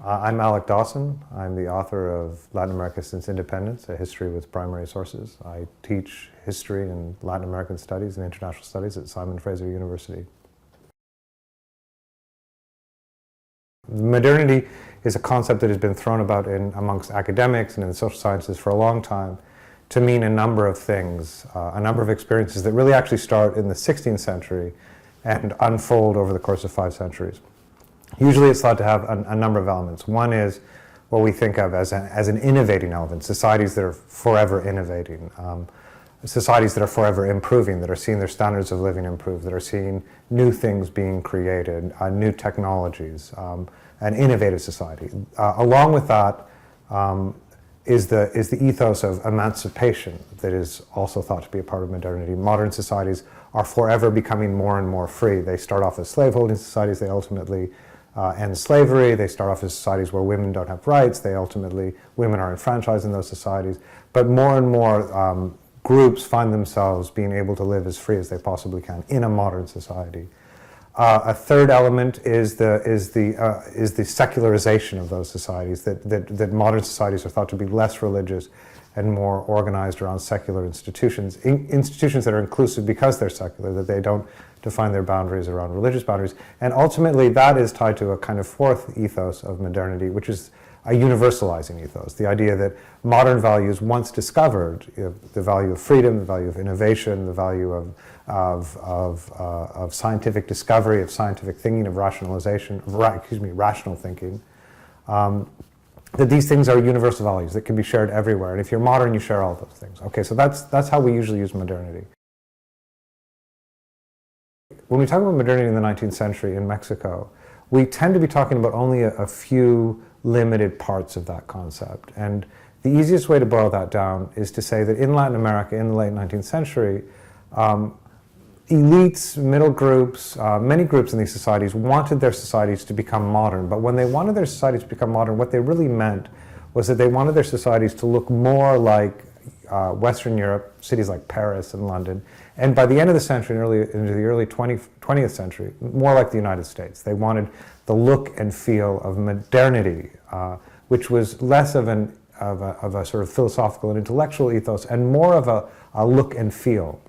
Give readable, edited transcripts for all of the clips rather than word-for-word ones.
I'm Alec Dawson. I'm the author of Latin America Since Independence, A History with Primary Sources. I teach history and Latin American studies and international studies at Simon Fraser University. Modernity is a concept that has been thrown about amongst academics and in the social sciences for a long time to mean a number of things, a number of experiences that really actually start in the 16th century and unfold over the course of 5 centuries. Usually it's thought to have a number of elements. One is what we think of as an innovating element, societies that are forever innovating, societies that are forever improving, that are seeing their standards of living improve, that are seeing new things being created, new technologies, an innovative society. Along with that is the ethos of emancipation that is also thought to be a part of modernity. Modern societies are forever becoming more and more free. They start off as slaveholding societies, they ultimately end slavery. They start off as societies where women don't have rights. Women are enfranchised in those societies. But more and more groups find themselves being able to live as free as they possibly can in a modern society. A third element is the secularization of those societies, that modern societies are thought to be less religious and more organized around secular institutions, institutions that are inclusive because they're secular, that they don't define their boundaries around religious boundaries. And ultimately that is tied to a kind of fourth ethos of modernity, which is a universalizing ethos, the idea that modern values once discovered, the value of freedom, the value of innovation, the value of scientific discovery, of scientific thinking, of rationalization, rational thinking, that these things are universal values that can be shared everywhere. And if you're modern, you share all those things. Okay, so that's how we usually use modernity. When we talk about modernity in the 19th century in Mexico, we tend to be talking about only a few limited parts of that concept. And the easiest way to boil that down is to say that in Latin America in the late 19th century, elites, middle groups, many groups in these societies wanted their societies to become modern. But when they wanted their societies to become modern, what they really meant was that they wanted their societies to look more like Western Europe, cities like Paris and London, and by the end of the century and into the early 20th century, more like the United States. They wanted the look and feel of modernity, which was less of a sort of philosophical and intellectual ethos and more of a look and feel.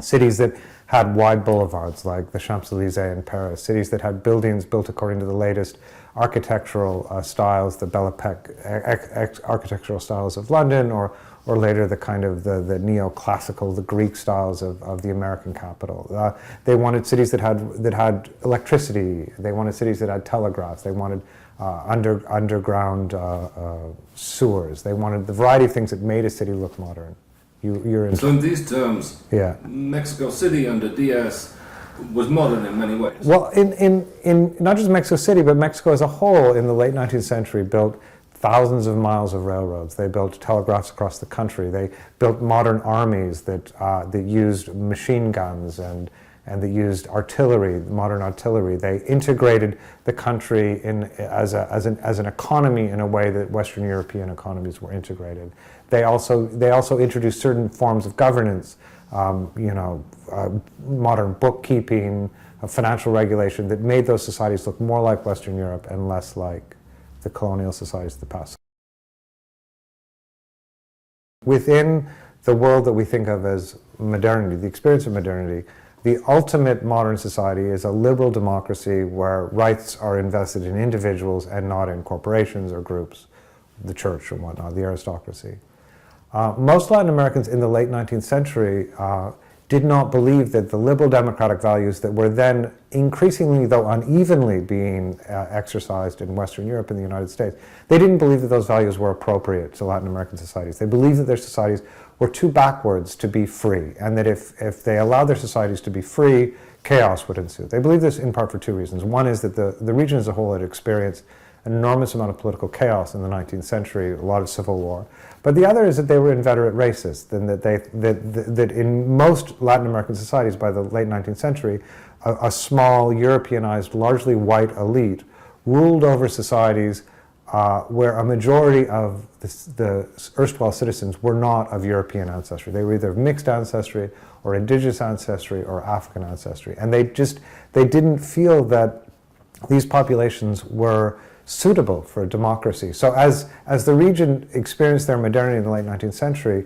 Cities that had wide boulevards like the Champs-Élysées in Paris, cities that had buildings built according to the latest architectural styles, the Belle Époque architectural styles of London, or later the kind of the neoclassical, the Greek styles of the American capital. They wanted cities that had electricity. They wanted cities that had telegraphs. They wanted underground sewers. They wanted the variety of things that made a city look modern. So in these terms, yeah, Mexico City under Diaz was modern in many ways. Well, in not just Mexico City, but Mexico as a whole in the late 19th century built thousands of miles of railroads. They built telegraphs across the country. They built modern armies that used machine guns and that used artillery, modern artillery. They integrated the country as an economy in a way that Western European economies were integrated. They also introduced certain forms of governance, modern bookkeeping, financial regulation that made those societies look more like Western Europe and less like the colonial societies of the past. Within the world that we think of as modernity, the experience of modernity, the ultimate modern society is a liberal democracy where rights are invested in individuals and not in corporations or groups, the church and whatnot, the aristocracy. Most Latin Americans in the late 19th century did not believe that the liberal democratic values that were then increasingly, though unevenly, being exercised in Western Europe and the United States, they didn't believe that those values were appropriate to Latin American societies. They believed that their societies were too backwards to be free, and that if they allowed their societies to be free, chaos would ensue. They believed this in part for two reasons. One is that the region as a whole had experienced an enormous amount of political chaos in the 19th century, a lot of civil war. But the other is that they were inveterate racists, and that in most Latin American societies by the late 19th century, a small, Europeanized, largely white elite ruled over societies where a majority of the erstwhile citizens were not of European ancestry. They were either of mixed ancestry or indigenous ancestry or African ancestry. And they didn't feel that these populations were suitable for democracy. So as the region experienced their modernity in the late 19th century,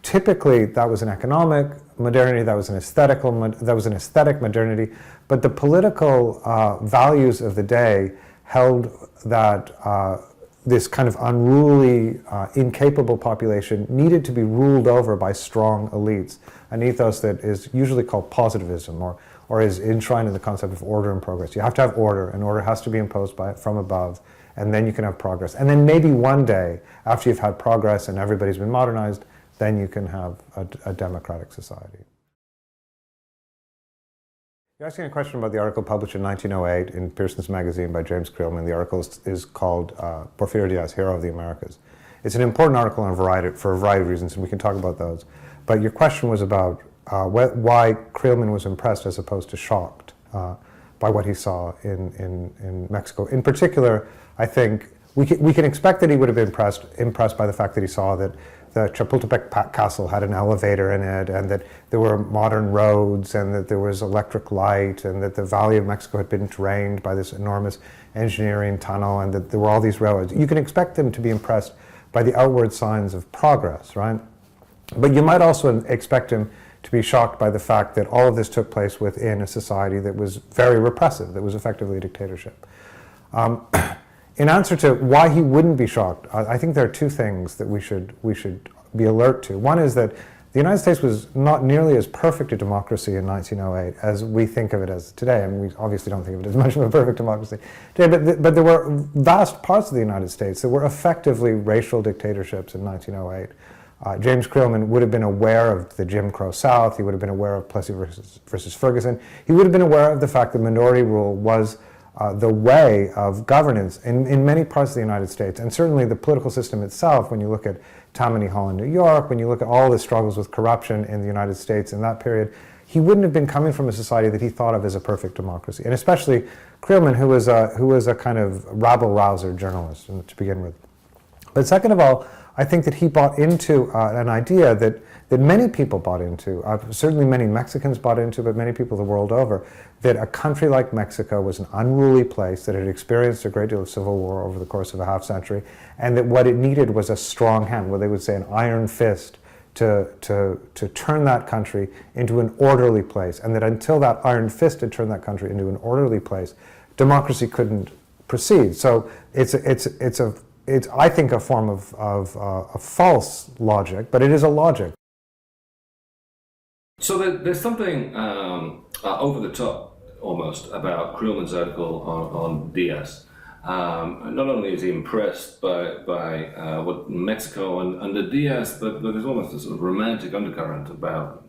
typically that was an economic modernity, that was an aesthetic modernity, but the political values of the day held that this kind of unruly, incapable population needed to be ruled over by strong elites, an ethos that is usually called positivism or is enshrined in the concept of order and progress. You have to have order, and order has to be imposed from above, and then you can have progress. And then maybe one day, after you've had progress and everybody's been modernized, then you can have a democratic society. You're asking a question about the article published in 1908 in Pearson's magazine by James Creelman. The article is called Porfirio Diaz, Hero of the Americas. It's an important article for a variety of reasons, and we can talk about those. But your question was about why Creelman was impressed as opposed to shocked by what he saw in Mexico. In particular, I think we can expect that he would have been impressed by the fact that he saw that the Chapultepec Castle had an elevator in it, and that there were modern roads, and that there was electric light, and that the Valley of Mexico had been drained by this enormous engineering tunnel, and that there were all these railroads. You can expect them to be impressed by the outward signs of progress, right? But you might also expect him to be shocked by the fact that all of this took place within a society that was very repressive, that was effectively a dictatorship. In answer to why he wouldn't be shocked, I think there are two things that we should be alert to. One is that the United States was not nearly as perfect a democracy in 1908 as we think of it as today. I mean, we obviously don't think of it as much of a perfect democracy today, but there were vast parts of the United States that were effectively racial dictatorships in 1908. James Creelman would have been aware of the Jim Crow South. He would have been aware of Plessy versus Ferguson. He would have been aware of the fact that minority rule was the way of governance in many parts of the United States, and certainly the political system itself. When you look at Tammany Hall in New York, when you look at all the struggles with corruption in the United States in that period, he wouldn't have been coming from a society that he thought of as a perfect democracy. And especially Creelman, who was a kind of rabble-rouser journalist to begin with. But second of all, I think that he bought into an idea that many people bought into, certainly many Mexicans bought into, but many people the world over, that a country like Mexico was an unruly place, that had experienced a great deal of civil war over the course of a half century, and that what it needed was a strong hand, what they would say an iron fist, to turn that country into an orderly place, and that until that iron fist had turned that country into an orderly place, democracy couldn't proceed. So it's I think a form of a false logic, but it is a logic. So there's something over the top, almost, about Creelman's article on Diaz. Not only is he impressed by what Mexico under Diaz, but there's almost a sort of romantic undercurrent about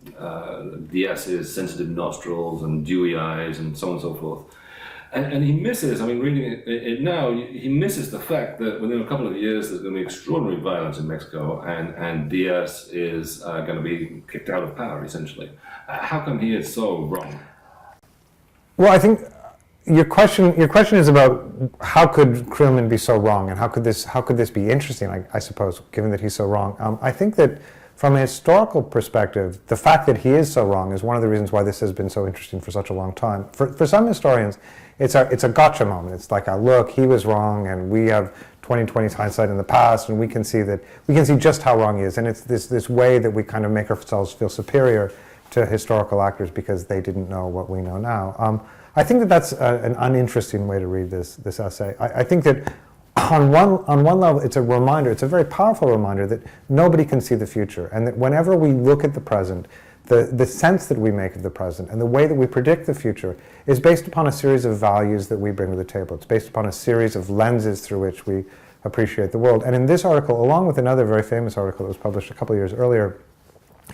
Diaz's sensitive nostrils and dewy eyes and so on and so forth. And he misses, I mean, reading it now, he misses the fact that within a couple of years there's going to be extraordinary violence in Mexico, and Diaz is going to be kicked out of power, essentially. How come he is so wrong? Well, I think your question is about how could Creelman be so wrong, and how could this be interesting, I suppose, given that he's so wrong. I think that from a historical perspective, the fact that he is so wrong is one of the reasons why this has been so interesting for such a long time. For some historians, it's a gotcha moment. It's like, look, he was wrong, and we have 20/20 hindsight in the past, and we can see just how wrong he is. And it's this way that we kind of make ourselves feel superior to historical actors because they didn't know what we know now. I think that that's an uninteresting way to read this essay. I think that on one level, it's a reminder, it's a very powerful reminder that nobody can see the future, and that whenever we look at the present, the sense that we make of the present and the way that we predict the future is based upon a series of values that we bring to the table. It's based upon a series of lenses through which we appreciate the world. And in this article, along with another very famous article that was published a couple of years earlier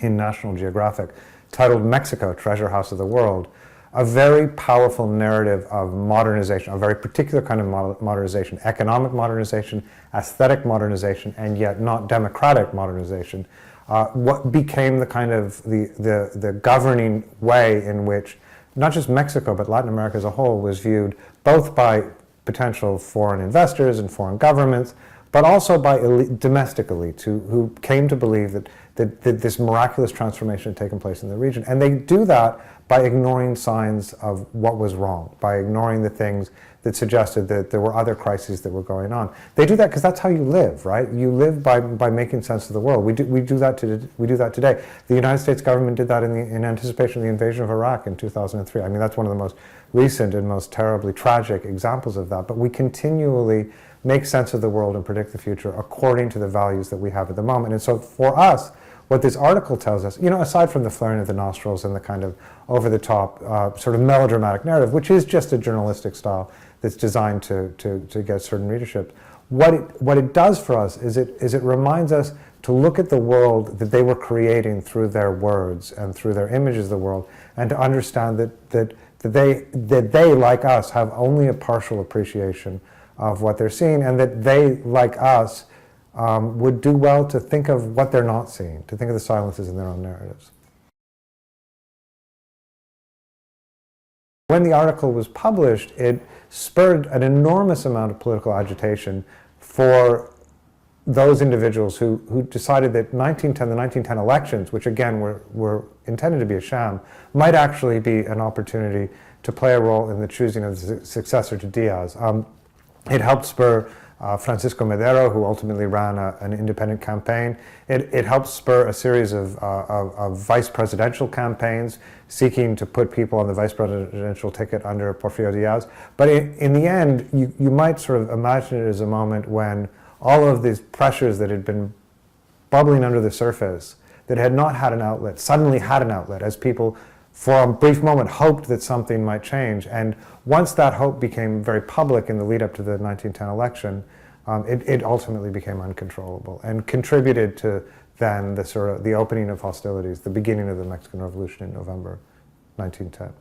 in National Geographic, titled Mexico, Treasure House of the World, a very powerful narrative of modernization, a very particular kind of modernization, economic modernization, aesthetic modernization, and yet not democratic modernization. What became the kind of the governing way in which not just Mexico but Latin America as a whole was viewed, both by potential foreign investors and foreign governments, but also by domestic elites who came to believe that that this miraculous transformation had taken place in the region. And they do that by ignoring signs of what was wrong, by ignoring the things that suggested that there were other crises that were going on. They do that because that's how you live, right? You live by making sense of the world. We do that today. The United States government did that in anticipation of the invasion of Iraq in 2003. I mean, that's one of the most recent and most terribly tragic examples of that. But we continually make sense of the world and predict the future according to the values that we have at the moment. And so for us, what this article tells us, aside from the flaring of the nostrils and the kind of over-the-top sort of melodramatic narrative, which is just a journalistic style that's designed to get certain readership, what it does for us is it reminds us to look at the world that they were creating through their words and through their images of the world, and to understand that they, like us, have only a partial appreciation of what they're seeing, and that they, like us, would do well to think of what they're not seeing, to think of the silences in their own narratives. When the article was published, it spurred an enormous amount of political agitation for those individuals who decided that the 1910 elections, which again were intended to be a sham, might actually be an opportunity to play a role in the choosing of the successor to Diaz. It helped spur Francisco Madero, who ultimately ran an independent campaign. It helped spur a series of vice presidential campaigns seeking to put people on the vice presidential ticket under Porfirio Diaz. But in the end, you might sort of imagine it as a moment when all of these pressures that had been bubbling under the surface, that had not had an outlet, suddenly had an outlet, as people for a brief moment hoped that something might change. And once that hope became very public in the lead up to the 1910 election, it ultimately became uncontrollable and contributed to then the opening of hostilities, the beginning of the Mexican Revolution in November 1910.